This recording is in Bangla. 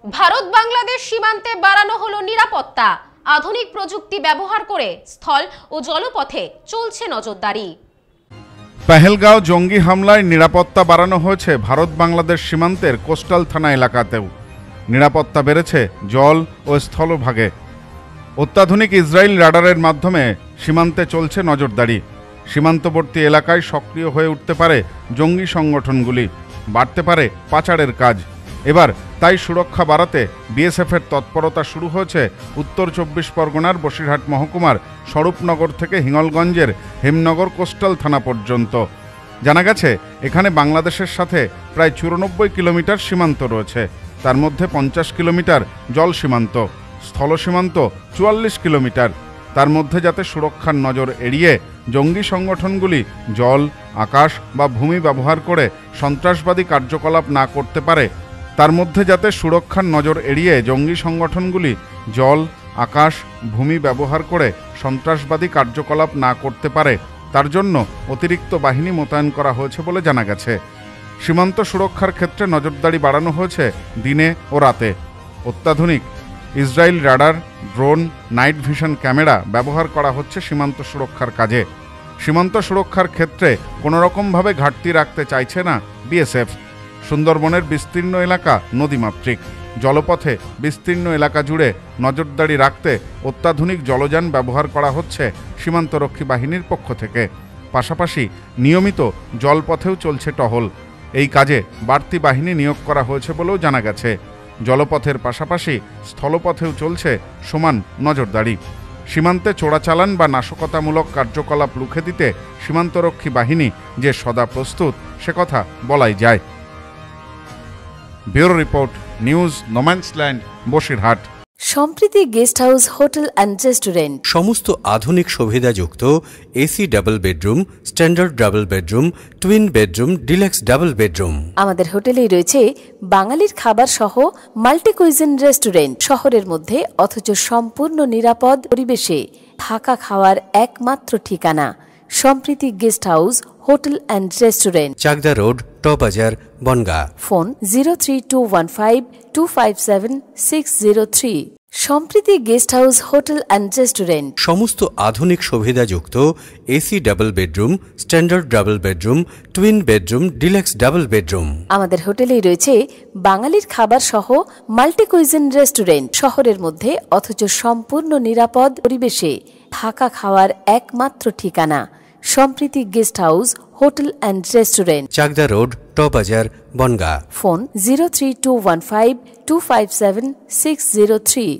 ভারত বাংলাদেশ সীমান্তে বাড়ানো হলো নিরাপত্তা। আধুনিক প্রযুক্তি ব্যবহার করে স্থল ও জলপথে চলছে নজরদারি। পেহেলগাঁও জঙ্গি হামলায় নিরাপত্তা বাড়ানো হয়েছে ভারত বাংলাদেশ সীমান্তের কোস্টাল থানা এলাকাতেও। নিরাপত্তা বেড়েছে জল ও স্থলভাগে। অত্যাধুনিক ইসরায়েল রাডারের মাধ্যমে সীমান্তে চলছে নজরদারি। সীমান্তবর্তী এলাকায় সক্রিয় হয়ে উঠতে পারে জঙ্গি সংগঠনগুলি, বাড়তে পারে পাচারের কাজ। এবার তাই সুরক্ষা বাড়াতে বিএসএফের তৎপরতা শুরু হয়েছে উত্তর ২৪ পরগনার বসিরহাট মহকুমার স্বরূপনগর থেকে হিঙ্গলগঞ্জের হেমনগর কোস্টাল থানা পর্যন্ত। জানা গেছে এখানে বাংলাদেশের সাথে প্রায় ৯৪ কিলোমিটার সীমান্ত রয়েছে। তার মধ্যে ৫০ কিলোমিটার জল সীমান্ত, স্থল সীমান্ত ৪৪ কিলোমিটার। তার মধ্যে যাতে সুরক্ষার নজর এড়িয়ে জঙ্গি সংগঠনগুলি জল, আকাশ বা ভূমি ব্যবহার করে সন্ত্রাসবাদী কার্যকলাপ না করতে পারে, তার মধ্যে যাতে সুরক্ষার নজর এড়িয়ে জঙ্গি সংগঠনগুলি জল, আকাশ, ভূমি ব্যবহার করে সন্ত্রাসবাদী কার্যকলাপ না করতে পারে, তার জন্য অতিরিক্ত বাহিনী মোতায়েন করা হয়েছে বলে জানা গেছে। সীমান্ত সুরক্ষার ক্ষেত্রে নজরদারি বাড়ানো হয়েছে দিনে ও রাতে। অত্যাধুনিক Israel radar, drone, night vision camera ব্যবহার করা হচ্ছে সীমান্ত সুরক্ষার কাজে। সীমান্ত সুরক্ষার ক্ষেত্রে কোনোরকমভাবে ঘাটতি রাখতে চাইছে না বিএসএফ। সুন্দরবনের বিস্তীর্ণ এলাকা নদীমাতৃক, জলপথে বিস্তীর্ণ এলাকা জুড়ে নজরদারি রাখতে অত্যাধুনিক জলযান ব্যবহার করা হচ্ছে সীমান্তরক্ষী বাহিনীর পক্ষ থেকে। পাশাপাশি নিয়মিত জলপথেও চলছে টহল। এই কাজে বাড়তি বাহিনী নিয়োগ করা হয়েছে বলেও জানা গেছে। জলপথের পাশাপাশি স্থলপথেও চলছে সমান নজরদারি। সীমান্তে চোরাচালান বা নাশকতামূলক কার্যকলাপ রুখে দিতে সীমান্তরক্ষী বাহিনী যে সদা প্রস্তুত, সে কথা বলাই যায়। Bureau report, news no man's land, Basirhat. Sampriti guest house, hotel and restaurant. সমস্ত আধুনিক সুবিধাযুক্ত AC double bedroom, standard double bedroom, twin bedroom, deluxe double bedroom. আমাদের হোটেলেই রয়েছে বাঙালির খাবার সহ মাল্টি কুইজিন রেস্টুরেন্ট। শহরের মধ্যে অথচ সম্পূর্ণ নিরাপদ পরিবেশে থাকা খাওয়ার একমাত্র ঠিকানা Sampriti guest house, hotel and restaurant, Chakdah road, টবাজার, Bangaon. Phone 03215257 603। Sampriti guest house, hotel and restaurant. সমস্ত আধুনিক সুবিধাযুক্ত AC double bedroom, standard double bedroom, twin bedroom, deluxe double bedroom. আমাদের হোটেলেই রয়েছে বাঙালির খাবার সহ মাল্টি কুইজিন রেস্টুরেন্ট। শহরের মধ্যে অথচ সম্পূর্ণ নিরাপদ পরিবেশে থাকা খাওয়ার একমাত্র ঠিকানা Sampriti guest house, hotel and restaurant, Chakdah road, টবাজার, বনগাঁ। ফোন 03215257 603।